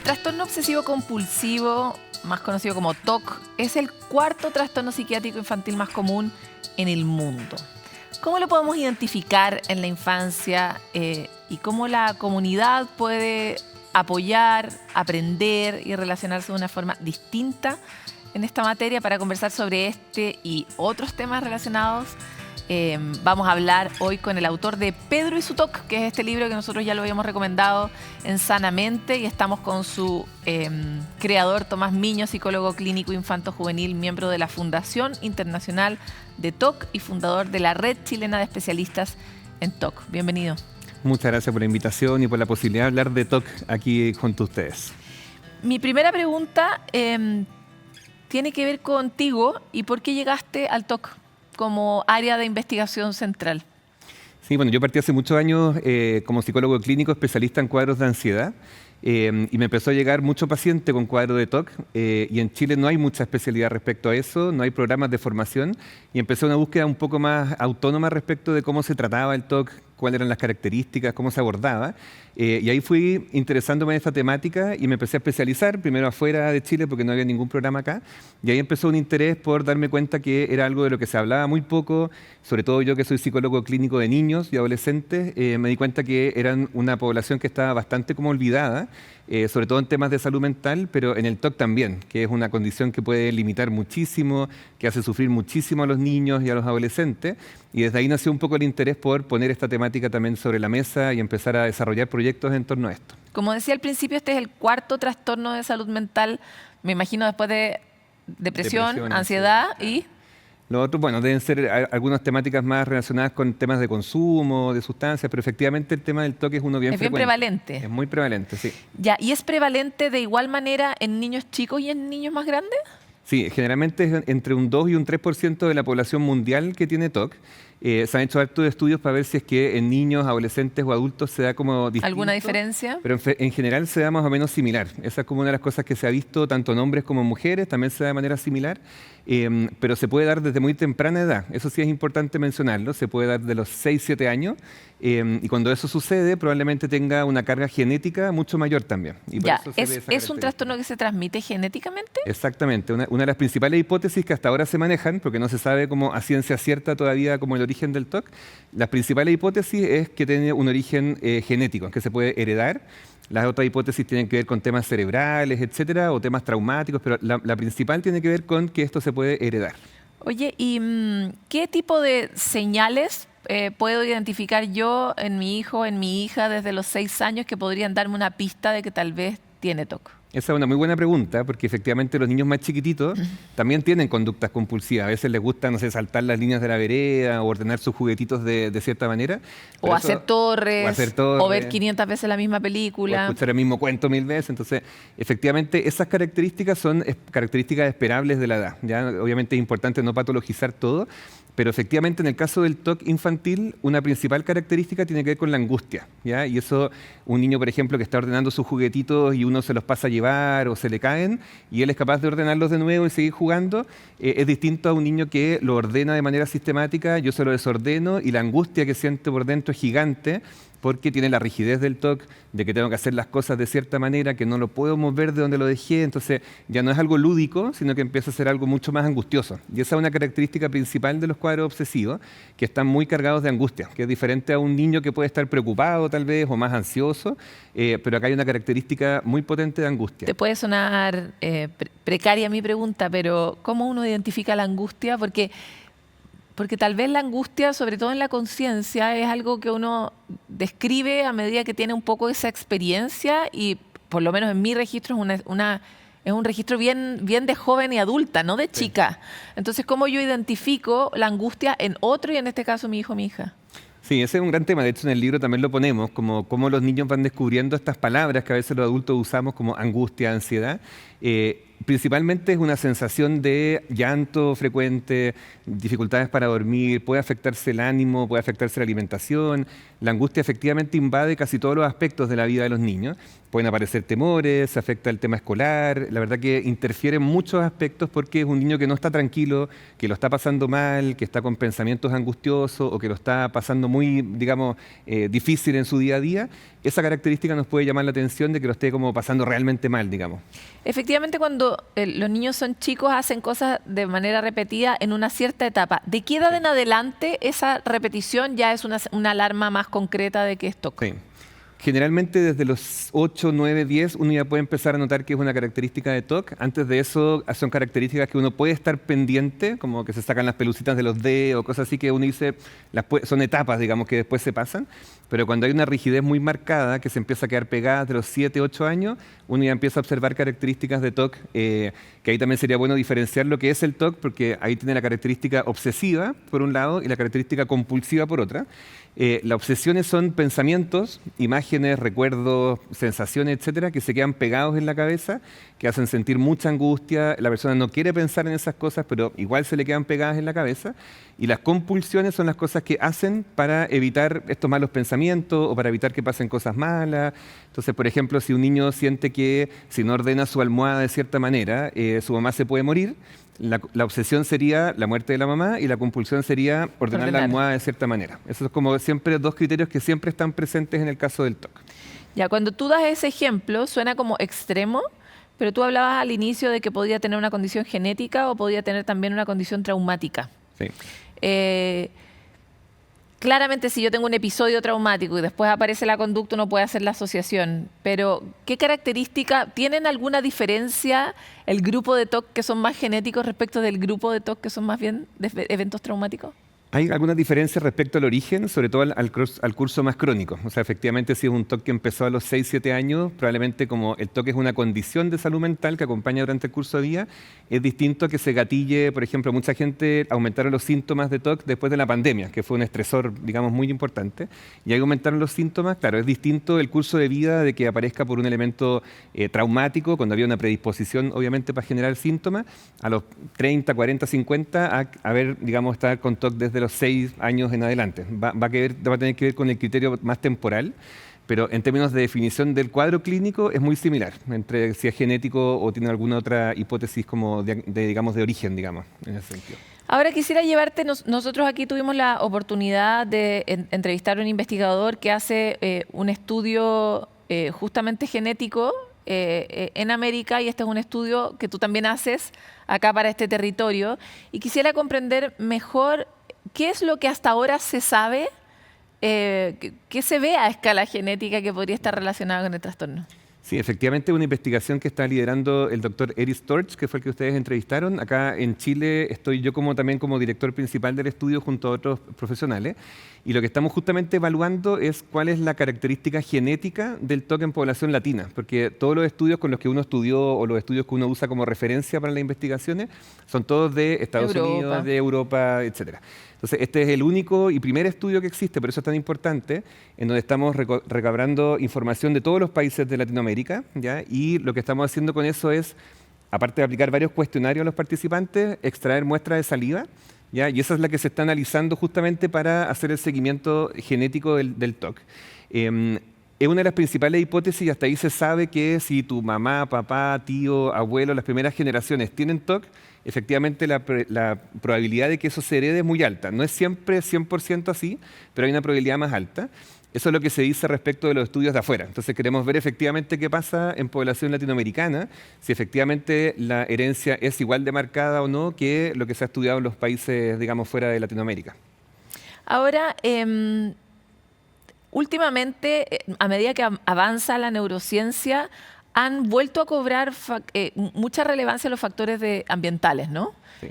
trastorno obsesivo compulsivo, más conocido como TOC, es el cuarto trastorno psiquiátrico infantil más común en el mundo. ¿Cómo lo podemos identificar en la infancia y cómo la comunidad puede apoyar, aprender y relacionarse de una forma distinta en esta materia? Para conversar sobre este y otros temas relacionados, vamos a hablar hoy con el autor de Pedro y su TOC, que es este libro que nosotros ya lo habíamos recomendado en Sanamente, y estamos con su creador, Tomás Miño, psicólogo clínico infanto-juvenil, miembro de la Fundación Internacional de TOC y fundador de la Red Chilena de Especialistas en TOC. Bienvenido. Muchas gracias por la invitación y por la posibilidad de hablar de TOC aquí junto a ustedes. Mi primera pregunta tiene que ver contigo y por qué llegaste al TOC como área de investigación central. Sí, bueno, yo partí hace muchos años como psicólogo clínico especialista en cuadros de ansiedad y me empezó a llegar mucho paciente con cuadro de TOC y en Chile no hay mucha especialidad respecto a eso, no hay programas de formación y empecé una búsqueda un poco más autónoma respecto de cómo se trataba el TOC, cuáles eran las características, cómo se abordaba. Y ahí fui interesándome en esta temática y me empecé a especializar, primero afuera de Chile porque no había ningún programa acá. Y ahí empezó un interés por darme cuenta que era algo de lo que se hablaba muy poco, sobre todo yo que soy psicólogo clínico de niños y adolescentes, me di cuenta que eran una población que estaba bastante como olvidada, sobre todo en temas de salud mental, pero en el TOC también, que es una condición que puede limitar muchísimo, que hace sufrir muchísimo a los niños y a los adolescentes. Y desde ahí nació un poco el interés por poner esta temática también sobre la mesa y empezar a desarrollar proyectos en torno a esto. Como decía al principio, este es el cuarto trastorno de salud mental, me imagino después de depresión, ansiedad y... Lo otro, bueno, deben ser algunas temáticas más relacionadas con temas de consumo, de sustancias, pero efectivamente el tema del TOC es uno bien frecuente. Es bien prevalente. Es muy prevalente, sí. Ya, ¿y es prevalente de igual manera en niños chicos y en niños más grandes? Sí, generalmente es entre un 2 y un 3% de la población mundial que tiene TOC. Se han hecho hartos estudios para ver si es que en niños, adolescentes o adultos se da como distinto. ¿Alguna diferencia? Pero en general se da más o menos similar. Esa es como una de las cosas que se ha visto tanto en hombres como en mujeres, también se da de manera similar, pero se puede dar desde muy temprana edad. Eso sí es importante mencionarlo, se puede dar de los 6, 7 años y cuando eso sucede probablemente tenga una carga genética mucho mayor también. Y ya, ¿es un trastorno que se transmite genéticamente? Exactamente. Una de las principales hipótesis que hasta ahora se manejan, porque no se sabe como a ciencia cierta todavía como el origen del TOC, las principales hipótesis es que tiene un origen genético, que se puede heredar. Las otras hipótesis tienen que ver con temas cerebrales, etcétera, o temas traumáticos, pero la principal tiene que ver con que esto se puede heredar. Oye, ¿y qué tipo de señales puedo identificar yo en mi hijo, en mi hija desde los 6 años que podrían darme una pista de que tal vez tiene TOC? Esa es una muy buena pregunta, porque efectivamente los niños más chiquititos también tienen conductas compulsivas. A veces les gusta, no sé, saltar las líneas de la vereda o ordenar sus juguetitos de cierta manera. O hacer torres, o ver 500 veces la misma película. O escuchar el mismo cuento 1000 veces. Entonces, efectivamente, esas características son características esperables de la edad. ¿Ya? Obviamente es importante no patologizar todo, pero efectivamente en el caso del TOC infantil, una principal característica tiene que ver con la angustia, ¿ya? Y eso, un niño, por ejemplo, que está ordenando sus juguetitos y uno se los pasa a llevar o se le caen y él es capaz de ordenarlos de nuevo y seguir jugando, es distinto a un niño que lo ordena de manera sistemática, yo se lo desordeno y la angustia que siente por dentro es gigante, porque tiene la rigidez del TOC, de que tengo que hacer las cosas de cierta manera, que no lo puedo mover de donde lo dejé, entonces ya no es algo lúdico, sino que empieza a ser algo mucho más angustioso. Y esa es una característica principal de los cuadros obsesivos, que están muy cargados de angustia, que es diferente a un niño que puede estar preocupado tal vez, o más ansioso, pero acá hay una característica muy potente de angustia. Te puede sonar precaria mi pregunta, pero ¿cómo uno identifica la angustia? Porque tal vez la angustia, sobre todo en la conciencia, es algo que uno describe a medida que tiene un poco esa experiencia y por lo menos en mi registro es un registro bien de joven y adulta, no de chica. Sí. Entonces, ¿cómo yo identifico la angustia en otro y en este caso mi hijo o mi hija? Sí, ese es un gran tema. De hecho, en el libro también lo ponemos, como cómo los niños van descubriendo estas palabras que a veces los adultos usamos como angustia, ansiedad. Principalmente es una sensación de llanto frecuente, dificultades para dormir, puede afectarse el ánimo, puede afectarse la alimentación. La angustia efectivamente invade casi todos los aspectos de la vida de los niños. Pueden aparecer temores, afecta el tema escolar. La verdad que interfiere en muchos aspectos porque es un niño que no está tranquilo, que lo está pasando mal, que está con pensamientos angustiosos o que lo está pasando muy, digamos, difícil en su día a día. Esa característica nos puede llamar la atención de que lo esté como pasando realmente mal, digamos. Efectivamente, cuando los niños son chicos, hacen cosas de manera repetida en una cierta etapa. ¿De qué edad en adelante esa repetición ya es una alarma más concreta de que es TOC? Sí. Generalmente desde los 8, 9, 10 uno ya puede empezar a notar que es una característica de TOC. Antes de eso son características que uno puede estar pendiente, como que se sacan las pelucitas de los dedos o cosas así que uno dice, son etapas, digamos, que después se pasan. Pero cuando hay una rigidez muy marcada que se empieza a quedar pegada de los 7, 8 años, uno ya empieza a observar características de TOC, que ahí también sería bueno diferenciar lo que es el TOC, porque ahí tiene la característica obsesiva por un lado y la característica compulsiva por otra. Las obsesiones son pensamientos, imágenes, recuerdos, sensaciones, etcétera, que se quedan pegados en la cabeza, que hacen sentir mucha angustia. La persona no quiere pensar en esas cosas, pero igual se le quedan pegadas en la cabeza. Y las compulsiones son las cosas que hacen para evitar estos malos pensamientos o para evitar que pasen cosas malas. Entonces, por ejemplo, si un niño siente que si no ordena su almohada de cierta manera, su mamá se puede morir, la obsesión sería la muerte de la mamá y la compulsión sería ordenar la almohada de cierta manera. Esos son como siempre dos criterios que siempre están presentes en el caso del TOC. Ya, cuando tú das ese ejemplo, suena como extremo, pero tú hablabas al inicio de que podía tener una condición genética o podía tener también una condición traumática. Sí. Claramente, si yo tengo un episodio traumático y después aparece la conducta, uno puede hacer la asociación. Pero, ¿qué característica, tienen alguna diferencia el grupo de TOC que son más genéticos respecto del grupo de TOC que son más bien de eventos traumáticos? Hay algunas diferencias respecto al origen, sobre todo al curso más crónico. O sea, efectivamente, si es un TOC que empezó a los 6, 7 años, probablemente como el TOC es una condición de salud mental que acompaña durante el curso de vida, es distinto a que se gatille, por ejemplo, mucha gente aumentaron los síntomas de TOC después de la pandemia, que fue un estresor, digamos, muy importante, y ahí aumentaron los síntomas. Claro, es distinto el curso de vida de que aparezca por un elemento traumático, cuando había una predisposición, obviamente, para generar síntomas, a los 30, 40, 50, a ver, digamos, estar con TOC desde los 6 años en adelante. Va a tener que ver con el criterio más temporal, pero en términos de definición del cuadro clínico es muy similar, entre si es genético o tiene alguna otra hipótesis como digamos, de origen, digamos, en ese sentido. Ahora quisiera llevarte, nosotros aquí tuvimos la oportunidad de entrevistar a un investigador que hace un estudio justamente genético en América, y este es un estudio que tú también haces acá para este territorio, y quisiera comprender mejor qué es lo que hasta ahora se sabe, qué se ve a escala genética que podría estar relacionado con el trastorno. Sí, efectivamente, una investigación que está liderando el doctor Eric Storch, que fue el que ustedes entrevistaron. Acá en Chile estoy yo también como director principal del estudio junto a otros profesionales. Y lo que estamos justamente evaluando es cuál es la característica genética del TOC en población latina. Porque todos los estudios con los que uno estudió o los estudios que uno usa como referencia para las investigaciones son todos de Estados Unidos, de Europa, etcétera. Entonces, este es el único y primer estudio que existe, por eso es tan importante, en donde estamos recabrando información de todos los países de Latinoamérica, ¿ya? Y lo que estamos haciendo con eso es, aparte de aplicar varios cuestionarios a los participantes, extraer muestras de saliva, ¿ya? Y esa es la que se está analizando justamente para hacer el seguimiento genético del TOC. Es una de las principales hipótesis y hasta ahí se sabe que si tu mamá, papá, tío, abuelo, las primeras generaciones tienen TOC, efectivamente la probabilidad de que eso se herede es muy alta. No es siempre 100% así, pero hay una probabilidad más alta. Eso es lo que se dice respecto de los estudios de afuera. Entonces queremos ver efectivamente qué pasa en población latinoamericana, si efectivamente la herencia es igual de marcada o no que lo que se ha estudiado en los países, digamos, fuera de Latinoamérica. Ahora, últimamente, a medida que avanza la neurociencia, han vuelto a cobrar mucha relevancia los factores ambientales, ¿no? Sí.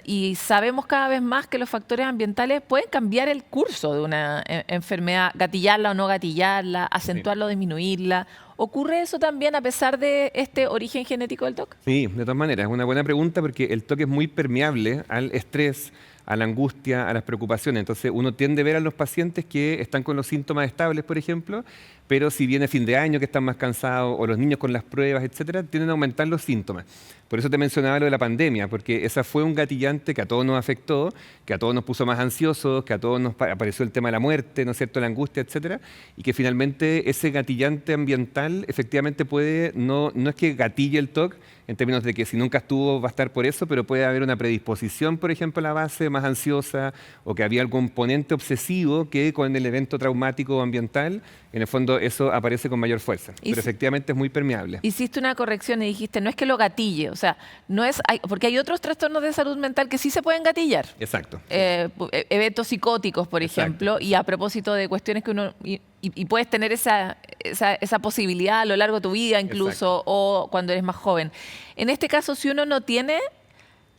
Y sabemos cada vez más que los factores ambientales pueden cambiar el curso de una enfermedad, gatillarla o no gatillarla, acentuarla o disminuirla. ¿Ocurre eso también a pesar de este origen genético del TOC? Sí, de todas maneras, es una buena pregunta porque el TOC es muy permeable al estrés, a la angustia, a las preocupaciones. Entonces uno tiende a ver a los pacientes que están con los síntomas estables, por ejemplo, pero si viene fin de año que están más cansados o los niños con las pruebas, etcétera, tienden a aumentar los síntomas. Por eso te mencionaba lo de la pandemia, porque esa fue un gatillante que a todos nos afectó, que a todos nos puso más ansiosos, que a todos nos apareció el tema de la muerte, ¿no es cierto?, la angustia, etcétera, y que finalmente ese gatillante ambiental efectivamente puede, no es que gatille el TOC, en términos de que si nunca estuvo va a estar por eso, pero puede haber una predisposición, por ejemplo, a la base más ansiosa, o que había algún componente obsesivo que con el evento traumático ambiental, en el fondo eso aparece con mayor fuerza. Pero efectivamente es muy permeable. Hiciste una corrección y dijiste, no es que lo gatille, o sea, no es, porque hay otros trastornos de salud mental que sí se pueden gatillar. Exacto. Eventos psicóticos, por ejemplo, y a propósito de cuestiones que uno... Y puedes tener esa posibilidad a lo largo de tu vida incluso, o cuando eres más joven. En este caso, si uno no tiene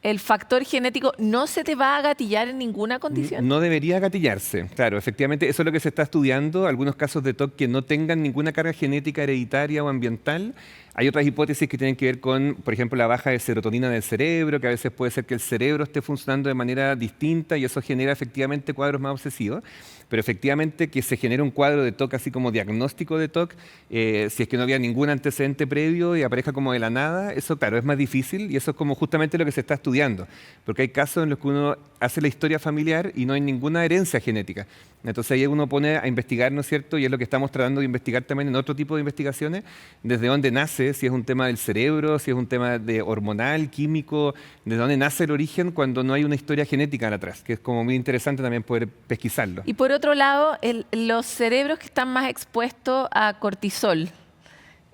el factor genético, ¿no se te va a gatillar en ninguna condición? No debería gatillarse, claro, efectivamente eso es lo que se está estudiando, algunos casos de TOC que no tengan ninguna carga genética hereditaria o ambiental. Hay otras hipótesis que tienen que ver con, por ejemplo, la baja de serotonina del cerebro, que a veces puede ser que el cerebro esté funcionando de manera distinta y eso genera efectivamente cuadros más obsesivos. Pero efectivamente que se genere un cuadro de TOC así como diagnóstico de TOC, si es que no había ningún antecedente previo y aparezca como de la nada, eso claro, es más difícil y eso es como justamente lo que se está estudiando. Porque hay casos en los que uno hace la historia familiar y no hay ninguna herencia genética. Entonces ahí uno pone a investigar, ¿no es cierto? Y es lo que estamos tratando de investigar también en otro tipo de investigaciones, desde dónde nace, si es un tema del cerebro, si es un tema de hormonal, químico, de dónde nace el origen cuando no hay una historia genética atrás, que es como muy interesante también poder pesquisarlo. Y por otro lado, los cerebros que están más expuestos a cortisol,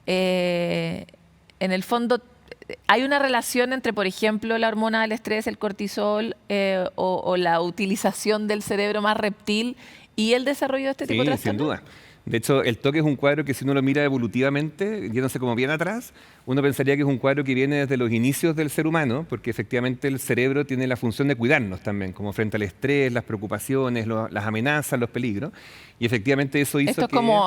en el fondo, ¿hay una relación entre, por ejemplo, la hormona del estrés, el cortisol, o la utilización del cerebro más reptil y el desarrollo de este tipo de trastornos? Sin duda. De hecho, el TOC es un cuadro que si uno lo mira evolutivamente, yéndose como bien atrás, uno pensaría que es un cuadro que viene desde los inicios del ser humano, porque efectivamente el cerebro tiene la función de cuidarnos también, como frente al estrés, las preocupaciones, las amenazas, los peligros. Y efectivamente eso hizo Esto es como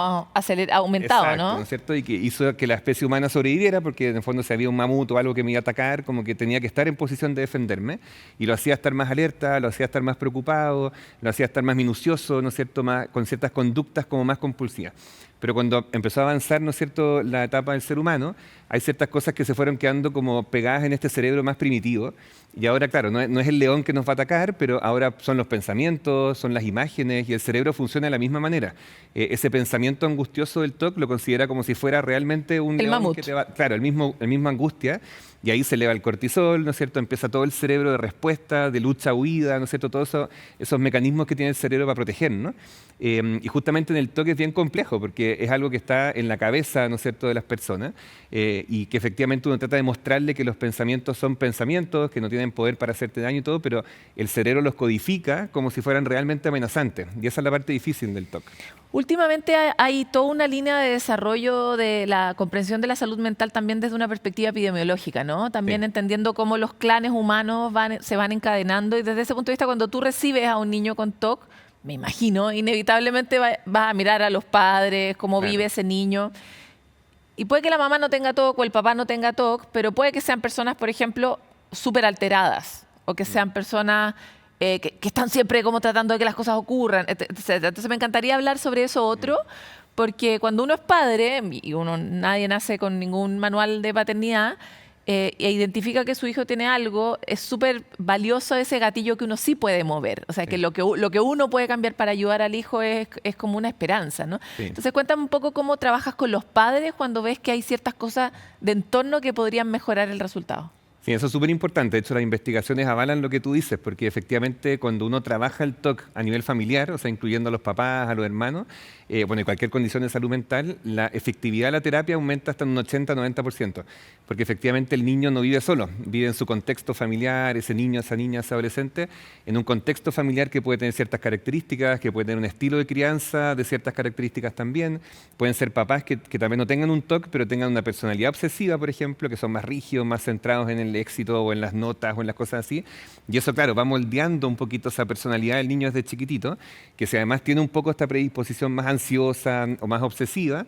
aumentado, exacto, ¿no? ¿no es cierto? Y que hizo que la especie humana sobreviviera, porque en el fondo si había un mamut o algo que me iba a atacar, como que tenía que estar en posición de defenderme. Y lo hacía estar más alerta, lo hacía estar más preocupado, lo hacía estar más minucioso, ¿no es cierto? Con ciertas conductas como más compulsivas. Pero cuando empezó a avanzar, ¿no es cierto?, la etapa del ser humano, hay ciertas cosas que se fueron quedando como pegadas en este cerebro más primitivo. Y ahora, claro, no es el león que nos va a atacar, pero ahora son los pensamientos, son las imágenes y el cerebro funciona de la misma manera. Ese pensamiento angustioso del TOC lo considera como si fuera realmente un león mamut. que te va... Claro, el mismo angustia. Y ahí se eleva el cortisol, ¿no es cierto? Empieza todo el cerebro de respuesta, de lucha-huida, ¿no es cierto? Todos esos mecanismos que tiene el cerebro para proteger, ¿no? Y justamente en el TOC es bien complejo porque es algo que está en la cabeza, ¿no es cierto?, de las personas y que efectivamente uno trata de mostrarle que los pensamientos son pensamientos, que no tienen poder para hacerte daño y todo, pero el cerebro los codifica como si fueran realmente amenazantes. Y esa es la parte difícil del TOC. Últimamente hay toda una línea de desarrollo de la comprensión de la salud mental también desde una perspectiva epidemiológica, ¿no? También entendiendo cómo los clanes humanos se van encadenando y desde ese punto de vista cuando tú recibes a un niño con TOC, me imagino, inevitablemente vas a mirar a los padres, cómo vive ese niño. Y puede que la mamá no tenga TOC o el papá no tenga TOC, pero puede que sean personas, por ejemplo, súper alteradas o que sean personas... que están siempre como tratando de que las cosas ocurran, etcétera. Entonces me encantaría hablar sobre eso otro, porque cuando uno es padre, y nadie nace con ningún manual de paternidad, e identifica que su hijo tiene algo, es súper valioso ese gatillo que uno sí puede mover. O sea, que lo que uno puede cambiar para ayudar al hijo es como una esperanza, ¿no? Sí. Entonces cuéntame un poco cómo trabajas con los padres cuando ves que hay ciertas cosas de entorno que podrían mejorar el resultado. Sí, eso es súper importante. De hecho, las investigaciones avalan lo que tú dices, porque efectivamente cuando uno trabaja el TOC a nivel familiar, o sea, incluyendo a los papás, a los hermanos, bueno, y cualquier condición de salud mental, la efectividad de la terapia aumenta hasta un 80-90%, porque efectivamente el niño no vive solo, vive en su contexto familiar, ese niño, esa niña, ese adolescente, en un contexto familiar que puede tener ciertas características, que puede tener un estilo de crianza de ciertas características también. Pueden ser papás que también no tengan un TOC, pero tengan una personalidad obsesiva, por ejemplo, que son más rígidos, más centrados en el éxito o en las notas o en las cosas así. Y eso, claro, va moldeando un poquito esa personalidad del niño desde chiquitito, que si además tiene un poco esta predisposición más ansiosa o más obsesiva,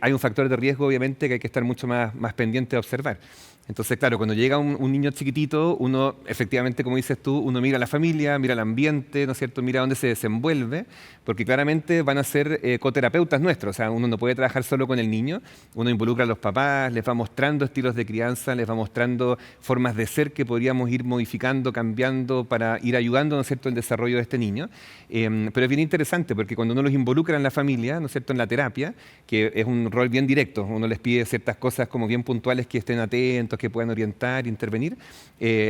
hay un factor de riesgo, obviamente, que hay que estar mucho más pendiente de observar. Entonces, claro, cuando llega un niño chiquitito, uno, efectivamente, como dices tú, uno mira a la familia, mira el ambiente, ¿no es cierto?, mira dónde se desenvuelve, porque claramente van a ser coterapeutas nuestros. O sea, uno no puede trabajar solo con el niño, uno involucra a los papás, les va mostrando estilos de crianza, les va mostrando formas de ser que podríamos ir modificando, cambiando, para ir ayudando, ¿no es cierto?, el desarrollo de este niño. Pero es bien interesante, porque cuando uno los involucra en la familia, ¿no es cierto?, en la terapia, que es un rol bien directo, uno les pide ciertas cosas como bien puntuales que estén atentos, que puedan orientar, intervenir,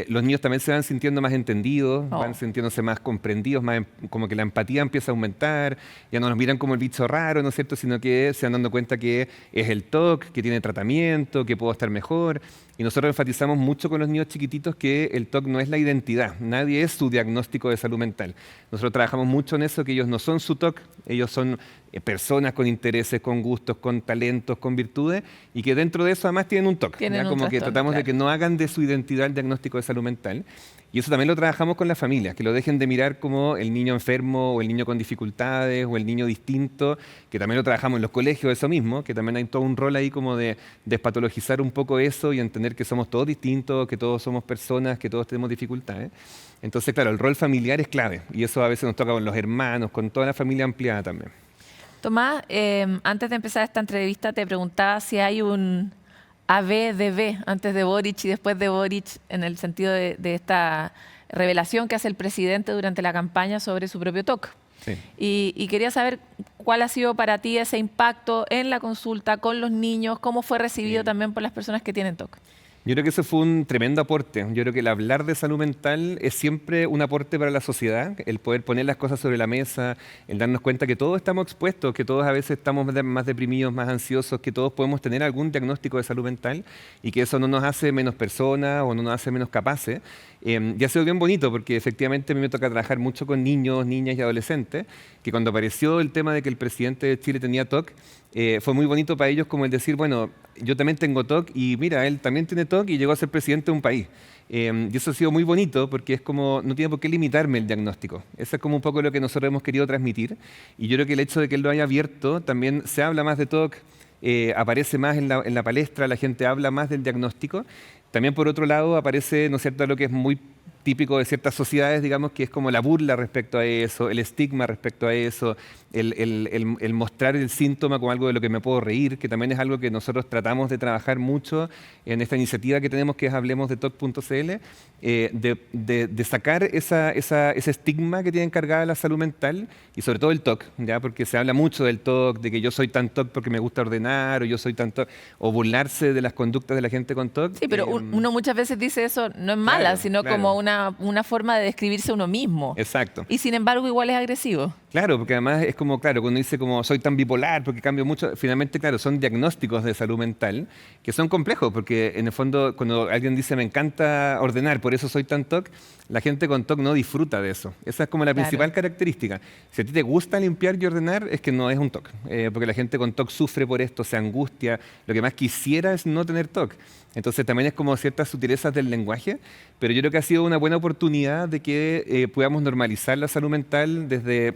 los niños también se van sintiendo más entendidos, van sintiéndose más comprendidos, como que la empatía empieza a aumentar, ya no nos miran como el bicho raro, ¿no es cierto?, sino que se van dando cuenta que es el TOC, que tiene tratamiento, que puedo estar mejor. Y nosotros enfatizamos mucho con los niños chiquititos que el TOC no es la identidad, nadie es su diagnóstico de salud mental. Nosotros trabajamos mucho en eso, que ellos no son su TOC, ellos son personas con intereses, con gustos, con talentos, con virtudes, y que dentro de eso además tienen un TOC. Como que tratamos de que no hagan de su identidad el diagnóstico de salud mental. Y eso también lo trabajamos con las familias, que lo dejen de mirar como el niño enfermo o el niño con dificultades o el niño distinto, que también lo trabajamos en los colegios, eso mismo, que también hay todo un rol ahí como de despatologizar un poco eso y entender que somos todos distintos, que todos somos personas, que todos tenemos dificultades. Entonces, claro, el rol familiar es clave y eso a veces nos toca con los hermanos, con toda la familia ampliada también. Tomás, antes de empezar esta entrevista te preguntaba si hay un AB de B antes de Boric y después de Boric, en el sentido de esta revelación que hace el presidente durante la campaña sobre su propio TOC. Sí. Y quería saber cuál ha sido para ti ese impacto en la consulta con los niños, cómo fue recibido también por las personas que tienen TOC. Yo creo que eso fue un tremendo aporte. Yo creo que el hablar de salud mental es siempre un aporte para la sociedad, el poder poner las cosas sobre la mesa, el darnos cuenta que todos estamos expuestos, que todos a veces estamos más deprimidos, más ansiosos, que todos podemos tener algún diagnóstico de salud mental y que eso no nos hace menos personas o no nos hace menos capaces. Y ha sido bien bonito porque efectivamente a mí me toca trabajar mucho con niños, niñas y adolescentes, que cuando apareció el tema de que el presidente de Chile tenía TOC, fue muy bonito para ellos como el decir, bueno, yo también tengo TOC y mira, él también tiene TOC y llegó a ser presidente de un país. Y eso ha sido muy bonito porque es como, no tiene por qué limitarme el diagnóstico. Eso es como un poco lo que nosotros hemos querido transmitir. Y yo creo que el hecho de que él lo haya abierto, también se habla más de TOC, aparece más en la palestra, la gente habla más del diagnóstico. También por otro lado aparece, ¿no es cierto?, lo que es muy típico de ciertas sociedades, digamos, que es como la burla respecto a eso, el estigma respecto a eso, el mostrar el síntoma como algo de lo que me puedo reír, que también es algo que nosotros tratamos de trabajar mucho en esta iniciativa que tenemos, que es Hablemos de TOC.cl, de sacar ese estigma que tiene encargada la salud mental y sobre todo el TOC, ¿ya? Porque se habla mucho del TOC, de que yo soy tan TOC porque me gusta ordenar, o yo soy tan TOC, o burlarse de las conductas de la gente con TOC. Sí, pero uno muchas veces dice eso, no es mala, claro, sino claro, como una forma de describirse uno mismo. Exacto. Y sin embargo igual es agresivo. Claro, porque además es como, claro, cuando dice como soy tan bipolar porque cambio mucho, finalmente, claro, son diagnósticos de salud mental que son complejos, porque en el fondo cuando alguien dice me encanta ordenar, por eso soy tan TOC, la gente con TOC no disfruta de eso. Esa es como la principal característica. Si a ti te gusta limpiar y ordenar, es que no es un TOC, porque la gente con TOC sufre por esto, se angustia, lo que más quisiera es no tener TOC. Entonces también es como ciertas sutilezas del lenguaje, pero yo creo que ha sido una buena oportunidad de que podamos normalizar la salud mental desde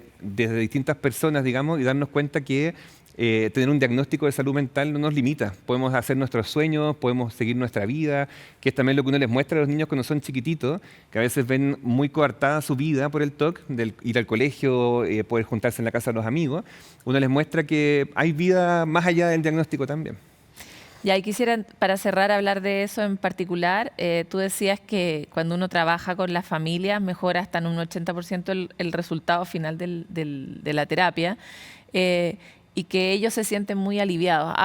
distintas personas, digamos, y darnos cuenta que tener un diagnóstico de salud mental no nos limita. Podemos hacer nuestros sueños, podemos seguir nuestra vida, que es también lo que uno les muestra a los niños cuando son chiquititos, que a veces ven muy coartada su vida por el TOC, del ir al colegio, poder juntarse en la casa de los amigos. Uno les muestra que hay vida más allá del diagnóstico también. Ya, y quisiera, para cerrar, hablar de eso en particular. Tú decías que cuando uno trabaja con las familias mejora hasta en un 80% el resultado final de la terapia. Y que ellos se sienten muy aliviados.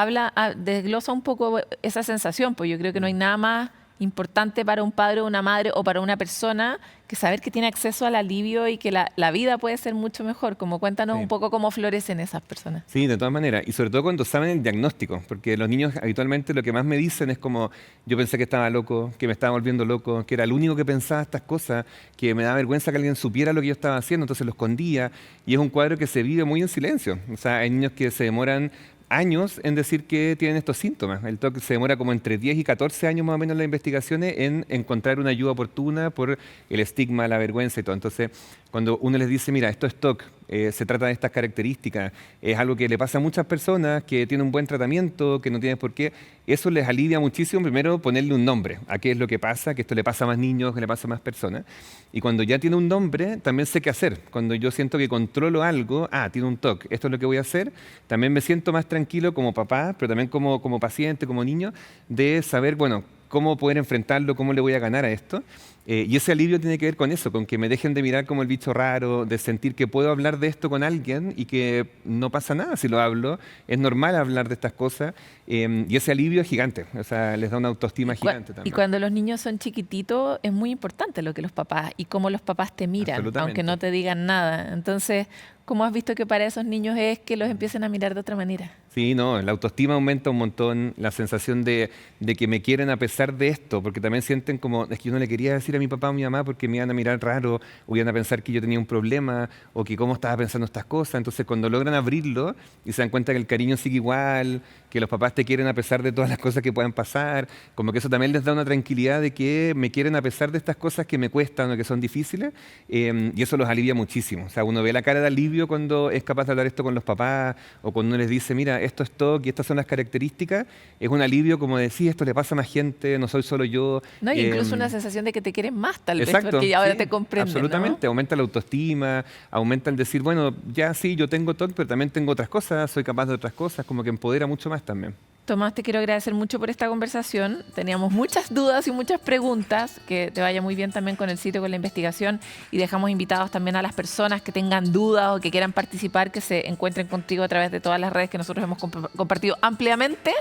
Desglosa un poco esa sensación, pues yo creo que no hay nada más importante para un padre o una madre o para una persona que saber que tiene acceso al alivio y que la vida puede ser mucho mejor. Como cuéntanos un poco cómo florecen esas personas. Sí, de todas maneras. Y sobre todo cuando saben el diagnóstico, porque los niños habitualmente lo que más me dicen es como yo pensé que estaba loco, que me estaba volviendo loco, que era el único que pensaba estas cosas, que me daba vergüenza que alguien supiera lo que yo estaba haciendo, entonces lo escondía. Y es un cuadro que se vive muy en silencio. O sea, hay niños que se demoran años en decir que tienen estos síntomas. El TOC se demora como entre 10 y 14 años más o menos en las investigaciones en encontrar una ayuda oportuna por el estigma, la vergüenza y todo. Entonces, cuando uno les dice, mira, esto es TOC, se trata de estas características, es algo que le pasa a muchas personas, que tienen un buen tratamiento, que no tienen por qué, eso les alivia muchísimo, primero ponerle un nombre a qué es lo que pasa, que esto le pasa a más niños, que le pasa a más personas. Y cuando ya tiene un nombre, también sé qué hacer. Cuando yo siento que controlo algo, tiene un TOC, esto es lo que voy a hacer, también me siento más tranquilo como papá, pero también como paciente, como niño, de saber, bueno, cómo poder enfrentarlo, cómo le voy a ganar a esto. Y ese alivio tiene que ver con eso, con que me dejen de mirar como el bicho raro, de sentir que puedo hablar de esto con alguien y que no pasa nada si lo hablo. Es normal hablar de estas cosas y ese alivio es gigante, o sea, les da una autoestima gigante también. Y cuando los niños son chiquititos es muy importante lo que los papás y cómo los papás te miran, aunque no te digan nada. Entonces, ¿cómo has visto que para esos niños es que los empiecen a mirar de otra manera? Sí, no, la autoestima aumenta un montón, la sensación de que me quieren a pesar de esto, porque también sienten como, es que yo no le quería decir a mi papá o a mi mamá porque me iban a mirar raro, o iban a pensar que yo tenía un problema, o que cómo estaba pensando estas cosas. Entonces, cuando logran abrirlo y se dan cuenta que el cariño sigue igual, que los papás te quieren a pesar de todas las cosas que puedan pasar, como que eso también les da una tranquilidad de que me quieren a pesar de estas cosas que me cuestan o que son difíciles, y eso los alivia muchísimo. O sea, uno ve la cara de alivio cuando es capaz de hablar esto con los papás, o cuando uno les dice, mira, esto es TOC y estas son las características, es un alivio como decir, esto le pasa a más gente, no soy solo yo. No, y incluso una sensación de que te quieren más, tal vez, exacto, porque ya ahora sí, te comprenden. absolutamente, ¿no? aumenta la autoestima, aumenta el decir, bueno, ya sí, yo tengo TOC, pero también tengo otras cosas, soy capaz de otras cosas, como que empodera mucho más también. Tomás, te quiero agradecer mucho por esta conversación. Teníamos muchas dudas y muchas preguntas. Que te vaya muy bien también con el sitio, con la investigación. Y dejamos invitados también a las personas que tengan dudas o que quieran participar, que se encuentren contigo a través de todas las redes que nosotros hemos compartido ampliamente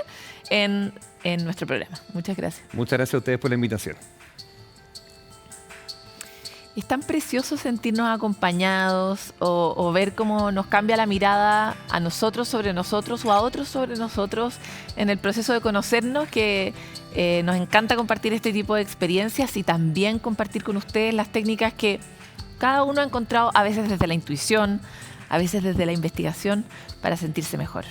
en nuestro programa. Muchas gracias. Muchas gracias a ustedes por la invitación. Es tan precioso sentirnos acompañados o ver cómo nos cambia la mirada a nosotros sobre nosotros o a otros sobre nosotros en el proceso de conocernos, que nos encanta compartir este tipo de experiencias y también compartir con ustedes las técnicas que cada uno ha encontrado, a veces desde la intuición, a veces desde la investigación, para sentirse mejor.